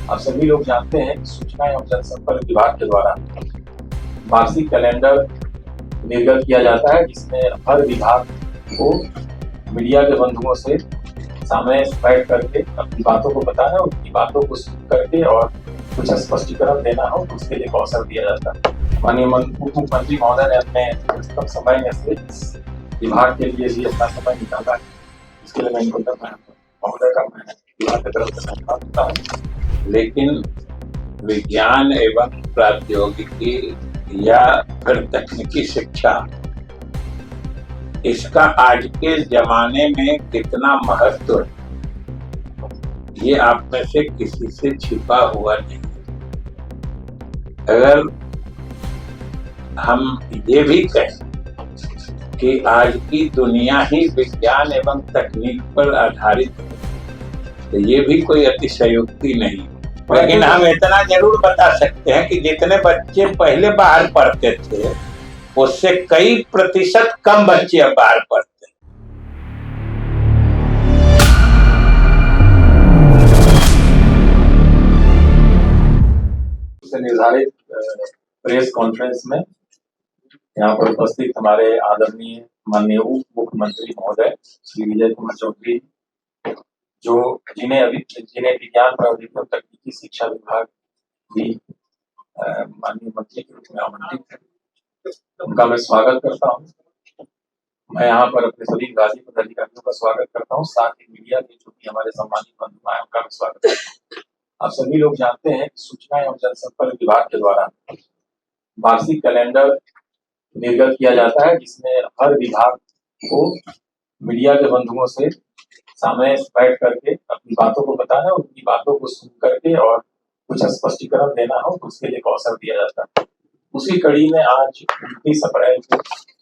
आप सभी लोग जानते हैं कि सूचना एवं जनसंपर्क विभाग के द्वारा वार्षिक कैलेंडर निर्गत किया जाता है, जिसमें हर विभाग को मीडिया के बंधुओं से सामने बैठ करके अपनी बातों को बताना, उनकी बातों को सुन करके और कुछ स्पष्टीकरण देना हो तो उसके लिए एक अवसर दिया जाता है। माननीय उप मुख्यमंत्री महोदय ने अपने व्यस्तम समय में से इस विभाग के लिए भी अपना समय निकाला है। इसके लिए मैं इनको महोदय का मैं विभाग की तरफ से धन्यवाद देता हूँ। लेकिन विज्ञान एवं प्रौद्योगिकी या फिर तकनीकी शिक्षा, इसका आज के जमाने में कितना महत्व है, ये आप में से किसी से छिपा हुआ नहीं। अगर हम ये भी कहें कि आज की दुनिया ही विज्ञान एवं तकनीक पर आधारित है, तो ये भी कोई अतिशयोक्ति नहीं। लेकिन हम इतना जरूर बता सकते हैं कि जितने बच्चे पहले बाहर पढ़ते थे, उससे कई प्रतिशत कम बच्चे अब बाहर पढ़ते हैं। निर्धारित प्रेस कॉन्फ्रेंस में यहाँ पर उपस्थित हमारे आदरणीय माननीय उप मुख्यमंत्री महोदय श्री विजय कुमार चौधरी, जिन्हें विज्ञान प्रौद्योगिकी और तकनीकी शिक्षा विभाग भी माननीय मंत्री के रूप में आमंत्रित है, उनका मैं स्वागत करता हूँ। मैं यहाँ पर अपने सभी विभागीय पदाधिकारियों का स्वागत करता हूँ, साथ ही मीडिया के जो भी हमारे सम्मानित बंधु हैं उनका भी स्वागत करता हूँ। आप सभी लोग जानते हैं कि सूचना एवं जनसंपर्क विभाग के द्वारा वार्षिक कैलेंडर निर्गत किया जाता है, जिसमें हर विभाग को मीडिया के बंधुओं से सामने बैठ करके अपनी बातों को बताना, उनकी बातों को सुन करके और कुछ स्पष्टीकरण देना हो तो उसके लिए एक अवसर दिया जाता है। उसी कड़ी में आज 29 अप्रैल को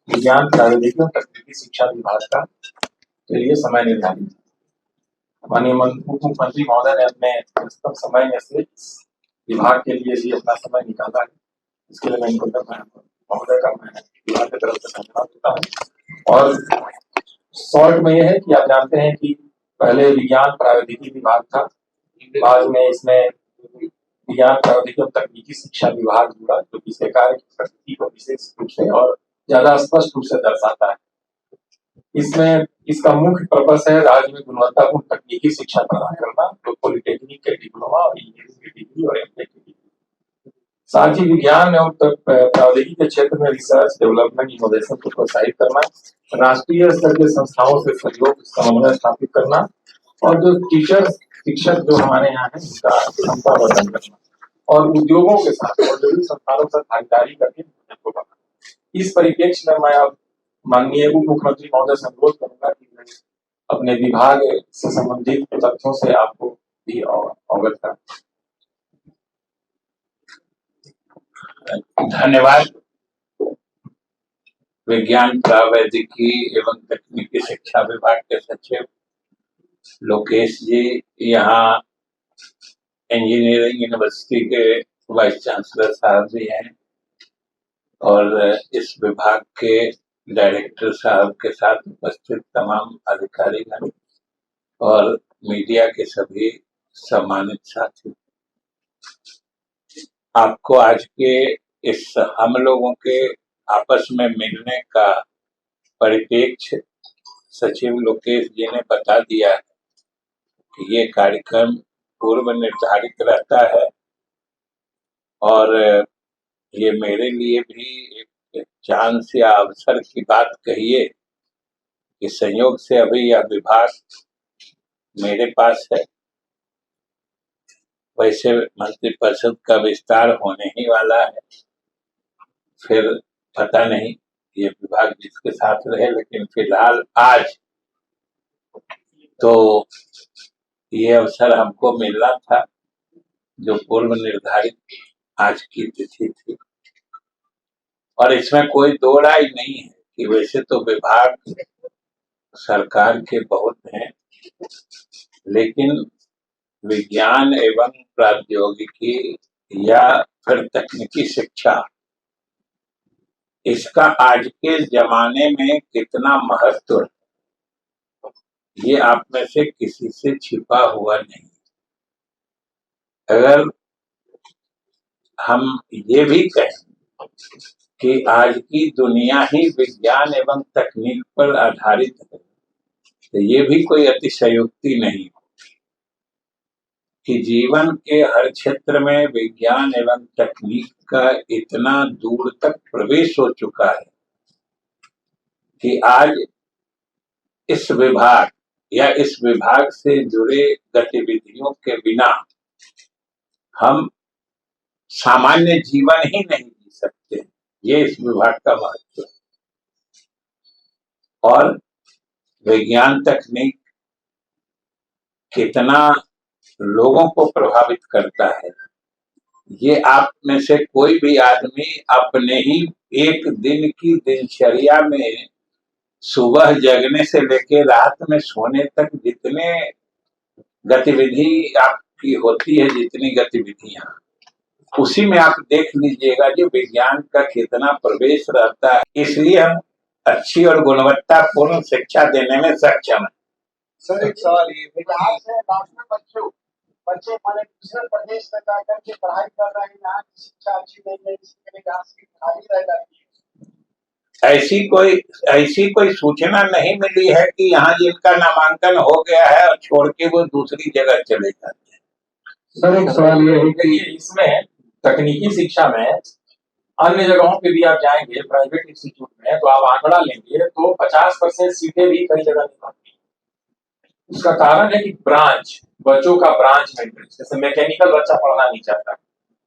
विज्ञान प्रौद्योगिकी और तकनीकी शिक्षा विभाग का के लिए समय निर्धारित है। माननीय उप मुख्यमंत्री महोदय ने अपने व्यस्तम समय में से इस विभाग के लिए भी अपना समय निकाला है। इसके लिए मैं इनको महोदय का मैं विभाग की तरफ से धन्यवाद देता हूँ। और शॉर्ट में यह है कि आप जानते हैं कि पहले विज्ञान प्रौद्योगिकी विभाग था, बाद में इसमें विज्ञान प्रौद्योगिकी और तकनीकी शिक्षा विभाग जुड़ा, जो इसके कार्य की प्रकृति को विशेष रूप से और ज्यादा स्पष्ट रूप से दर्शाता है। इसमें इसका मुख्य पर्पस है राज्य में गुणवत्तापूर्ण तकनीकी शिक्षा प्रदान करना, तो पॉलिटेक्निक के डिप्लोमा और इंजीनियरिंग की डिग्री और एमटेक की डिग्री, साथ ही विज्ञान और प्रौद्योगिकी के क्षेत्र में रिसर्च डेवलपमेंट इनोवेशन को प्रोत्साहित करना, राष्ट्रीय स्तर के संस्थाओं से सहयोग समन्वय स्थापित करना और जो टीचर शिक्षक जो हमारे यहाँ है उनका क्षमता वर्धन करना और उद्योगों के साथ औद्योगिक संस्थानों से भागीदारी करके को बढ़ाना। इस परिप्रेक्ष्य में मैं अब माननीय उप मुख्यमंत्री महोदय से अनुरोध करूंगा कि मैं अपने विभाग से संबंधित तथ्यों से आपको भी अवगत करा। धन्यवाद। विज्ञान प्रौद्योगिकी एवं तकनीकी शिक्षा विभाग के सचिव लोकेश जी यहाँ इंजीनियरिंग यूनिवर्सिटी के वाइस चांसलर साहब भी हैं और इस विभाग के डायरेक्टर साहब के साथ उपस्थित तमाम अधिकारीगण और मीडिया के सभी सम्मानित साथी, आपको आज के इस हम लोगों के आपस में मिलने का परिप्रेक्ष्य सचिव लोकेश जी ने बता दिया है कि ये कार्यक्रम पूर्व निर्धारित रहता है और ये मेरे लिए भी एक चांस या अवसर की बात कहिए कि संयोग से अभी यह विभाग मेरे पास है। वैसे मंत्रिपरिषद का विस्तार होने ही वाला है, फिर पता नहीं ये विभाग जिसके साथ रहे, लेकिन फिलहाल आज तो ये अवसर हमको मिलना था जो पूर्व निर्धारित आज की तिथि थी। और इसमें कोई दो राय नहीं है कि वैसे तो विभाग सरकार के बहुत हैं, लेकिन विज्ञान एवं प्रौद्योगिकी या फिर तकनीकी शिक्षा, इसका आज के जमाने में कितना महत्व है, ये आप में से किसी से छिपा हुआ नहीं। अगर हम ये भी कहें कि आज की दुनिया ही विज्ञान एवं तकनीक पर आधारित है, तो ये भी कोई अतिशयोक्ति नहीं कि जीवन के हर क्षेत्र में विज्ञान एवं तकनीक का इतना दूर तक प्रवेश हो चुका है कि आज इस विभाग या इस विभाग से जुड़े गतिविधियों के बिना हम सामान्य जीवन ही नहीं जी सकते। ये इस विभाग का महत्व है। और विज्ञान तकनीक कितना लोगों को प्रभावित करता है, ये आप में से कोई भी आदमी अपने ही एक दिन की दिनचर्या में सुबह जगने से लेकर रात में सोने तक जितने गतिविधि आपकी होती है, जितनी गतिविधियां, उसी में आप देख लीजिएगा कि विज्ञान का कितना प्रवेश रहता है। इसलिए हम अच्छी और गुणवत्तापूर्ण शिक्षा देने में सक्षम है। सर एक सवाल ये बिहार से बच्चे हमारे दूसरे प्रदेश में जाकर के पढ़ाई कर रहे हैं, यहाँ की शिक्षा अच्छी नहीं है, इसलिए यहाँ से खाली रह जाती है। ऐसी कोई सूचना नहीं मिली है कि यहाँ जिनका नामांकन हो गया है और छोड़ के वो दूसरी जगह चले जाते हैं। सर एक सवाल ये है कि इसमें तकनीकी शिक्षा में अन्य जगहों पे भी आप जाएंगे प्राइवेट इंस्टीट्यूट में, तो आप आंकड़ा लेंगे तो 50% सीटें भी कई जगह नहीं बनती। उसका कारण है कि बच्चों का ब्रांच में इंटरेस्ट, जैसे मैकेनिकल बच्चा पढ़ना नहीं चाहता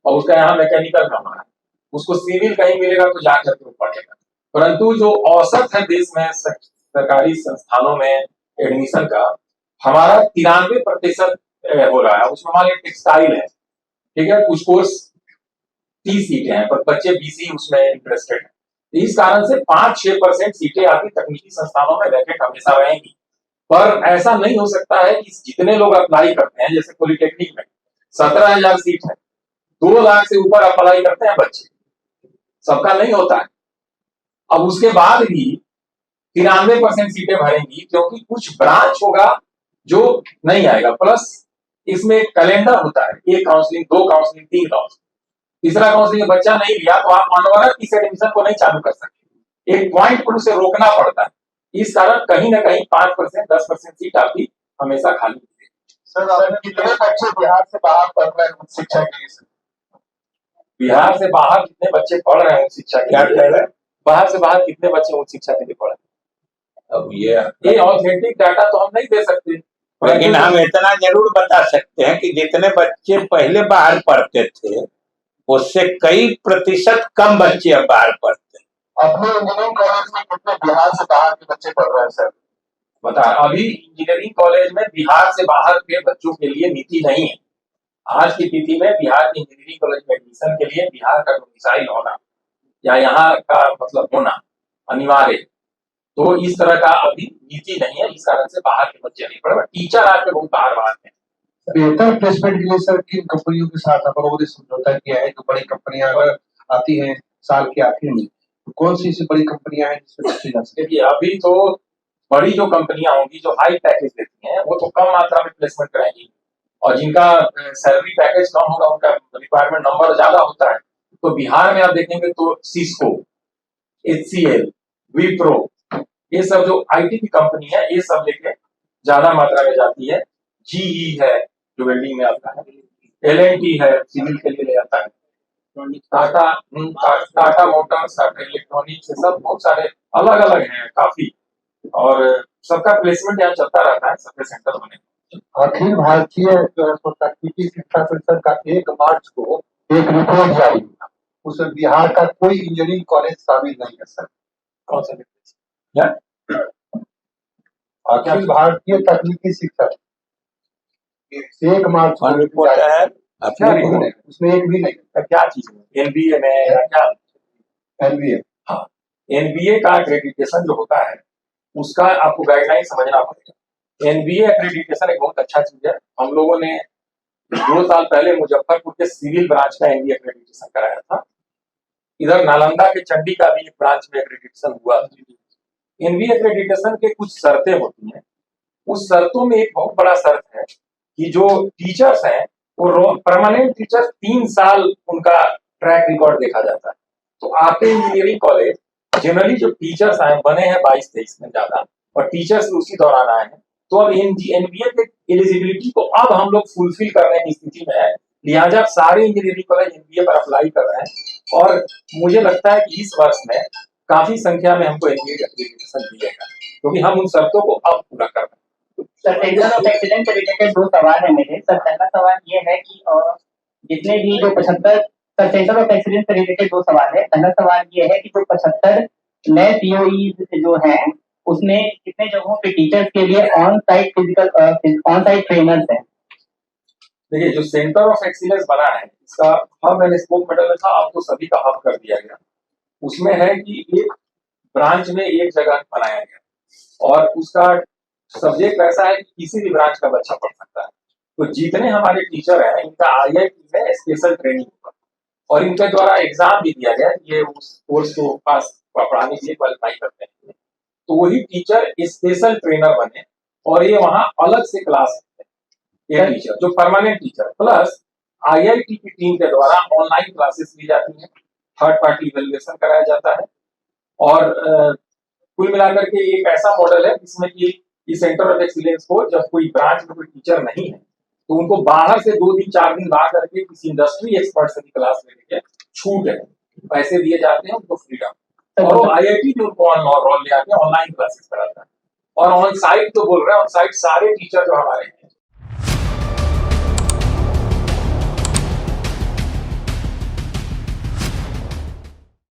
और उसका यहाँ मैकेनिकल में हमारा, उसको सिविल कहीं मिलेगा तो जाकर के वो पढ़ेगा। परंतु जो औसत है देश में सरकारी संस्थानों में एडमिशन का, हमारा 93% हो रहा है। उसमें मान लीजिए टेक्सटाइल है, ठीक है, कुछ कोर्स 30 सीटें हैं पर बच्चे 20 ही उसमें इंटरेस्टेड हैं। इस कारण से 5-6% सीटें आपकी तकनीकी संस्थानों में वैकेंट हमेशा रहेंगी। पर ऐसा नहीं हो सकता है कि जितने लोग अप्लाई करते हैं, जैसे पॉलिटेक्निक में 17,000 सीट है, 2 लाख से ऊपर अप्लाई करते हैं बच्चे, सबका नहीं होता है। अब उसके बाद भी 93% सीटें भरेंगी क्योंकि कुछ ब्रांच होगा जो नहीं आएगा। प्लस इसमें कैलेंडर होता है, 1 काउंसलिंग, 2 काउंसलिंग, 3 काउंसलिंग, तीसरा काउंसलिंग बच्चा नहीं लिया तो आप मानवरत इस एडमिशन को नहीं चालू कर सकते। एक पॉइंट पर उसे रोकना पड़ता है। इस कारण कहीं ना कहीं 5%, 10% सीट आपकी हमेशा खाली होती है। सर कितने बच्चे बिहार से बाहर पढ़ रहे हैं शिक्षा के लिए? बिहार से बाहर कितने बच्चे पढ़ रहे हैं शिक्षा के लिए? बाहर से बाहर कितने बच्चे उच्च शिक्षा के लिए पढ़ रहे हैं? अब ये ऑथेंटिक डाटा तो हम नहीं दे सकते, लेकिन हम इतना जरूर बता सकते हैं कि जितने बच्चे पहले बाहर पढ़ते थे उससे कई प्रतिशत कम बच्चे अब बाहर पढ़ते हैं। अपने इंजीनियरिंग कॉलेज में कितने बिहार से बाहर के बच्चे पढ़ रहे हैं सर? बता, अभी इंजीनियरिंग कॉलेज में बिहार से बाहर के बच्चों के लिए नीति नहीं है। आज की तिथि में बिहार के इंजीनियरिंग कॉलेज में एडमिशन के लिए बिहार का डोमिसाइल होना या यहाँ का मतलब होना अनिवार्य, तो इस तरह का अभी नीति नहीं है। इस कारण से बाहर के बच्चे नहीं पढ़ रहे। टीचर आज के बहुत बाहर हैं। बेहतर प्लेसमेंट के लिए सर किन कंपनियों के साथ अपन समझौता किया है? जो बड़ी कंपनियां अगर आती हैं साल के आखिर में, तो कौन सी ऐसी बड़ी कंपनियां हैं जिससे बच्चे जा सकते? देखिए, अभी तो बड़ी जो कंपनियां होंगी जो हाई पैकेज देती हैं वो तो कम मात्रा में प्लेसमेंट कराएंगी, और जिनका सैलरी पैकेज कम होगा, उनका रिक्वायरमेंट नंबर ज्यादा होता है। तो बिहार में आप देखेंगे तो सिस्को, HCL, विप्रो, ये सब जो IT की कंपनी है, ये सब लेके ज्यादा मात्रा में जाती है। GE है जो वेल्डिंग में आता है, L&T है सिविल के लिए ले आता है, टाटा मोटर्स, टाटा इलेक्ट्रॉनिक्स, सब बहुत सारे अलग अलग हैं काफी, और सबका प्लेसमेंट यहाँ चलता रहता है, सबके सेंटर बने। अखिल भारतीय तकनीकी शिक्षा परिषद का 1 मार्च को एक रिपोर्ट जारी हुआ, उसमें बिहार का कोई इंजीनियरिंग कॉलेज शामिल नहीं है सर। कौन सा अखिल भारतीय तकनीकी शिक्षा 1 मार्च को रिपोर्ट है, उसमें एक भी नहीं। क्या चीज है? NBA में या क्या? NBA, हाँ, NBA का एक्रेडिटेशन जो होता है उसका आपको गाइडलाइन समझना पड़ेगा। NBA एक्रेडिटेशन एक बहुत अच्छा चीज है। हम लोगों ने 2 साल पहले मुजफ्फरपुर के सिविल ब्रांच का NBA एक्रेडिटेशन कराया था। इधर नालंदा के चंडी का भी एक ब्रांच में एक्रेडिटेशन हुआ। NBA एक्रेडिटेशन के कुछ शर्तें होती हैं। उस शर्तों में एक बहुत बड़ा शर्त है कि जो टीचर्स हैं वो परमानेंट टीचर 3 साल उनका ट्रैक रिकॉर्ड देखा जाता है। तो आपके इंजीनियरिंग कॉलेज जनरली जो टीचर्स आए बने हैं 22-23 में ज्यादा, और टीचर्स उसी दौरान आए हैं, तो अब एनबीए के एलिजिबिलिटी को अब हम लोग फुलफिल करने की स्थिति में है, लिहाजा सारे इंजीनियरिंग कॉलेज एनबीए पर अप्लाई कर रहे हैं। और मुझे लगता है कि इस वर्ष में काफी संख्या में हमको एनबीए एप्लीकेशन मिलेगा, क्योंकि हम उन शर्तों को अब पूरा कर रहे हैं। सर, सेंटर ऑफ एक्सीलेंस से रिलेटेड 2 सवाल है मेरे। सर, पहला सवाल ये है कि जितने भी जो 75 सर, सेंटर ऑफ एक्सीलेंस से रिलेटेड 2 सवाल है। पहला सवाल ये है कि जो 75 नए सीओई जो हैं, उसमें कितने जगहों पे टीचर्स के लिए ऑन साइट ट्रेनर्स हैं? देखिए, जो सेंटर ऑफ एक्सीलेंस बना है, इसका हब एंड स्पोक मॉडल में था, अब तो सभी का हब कर दिया गया। उसमें है कि एक ब्रांच में एक जगह बनाया गया, और उसका सब्जेक्ट ऐसा है कि किसी भी ब्रांच का बच्चा पढ़ सकता है। तो जितने हमारे टीचर हैं, इनका आईआईटी में स्पेशल ट्रेनिंग होगा, और इनके द्वारा एग्जाम भी दिया गया, ये उस कोर्स को पास पढ़ाने के लिए क्वालिफाई करते हैं। तो वही टीचर स्पेशल ट्रेनर बने, और ये वहां अलग से क्लास ये टीचर जो परमानेंट टीचर, प्लस आईआईटी की टीम के द्वारा ऑनलाइन क्लासेस ली जाती हैं, थर्ड पार्टी इवैल्यूएशन कराया जाता है, और कुल मिलाकर के एक ऐसा मॉडल है जिसमें कि इस सेंटर ऑफ एक्सीलेंस को जब कोई ब्रांच में कोई टीचर नहीं है, तो उनको बाहर से 2 दिन 4 दिन ला करके किसी इंडस्ट्री एक्सपर्ट से भी क्लास लेने के छूट है, पैसे दिए जाते हैं उनको, फ्रीडम, और वो आईआईटी भी उनको ऑन ले आके ऑनलाइन क्लासेस कराता है। और ऑन साइट तो बोल रहे हैं, ऑन साइट सारे टीचर जो हमारे हैं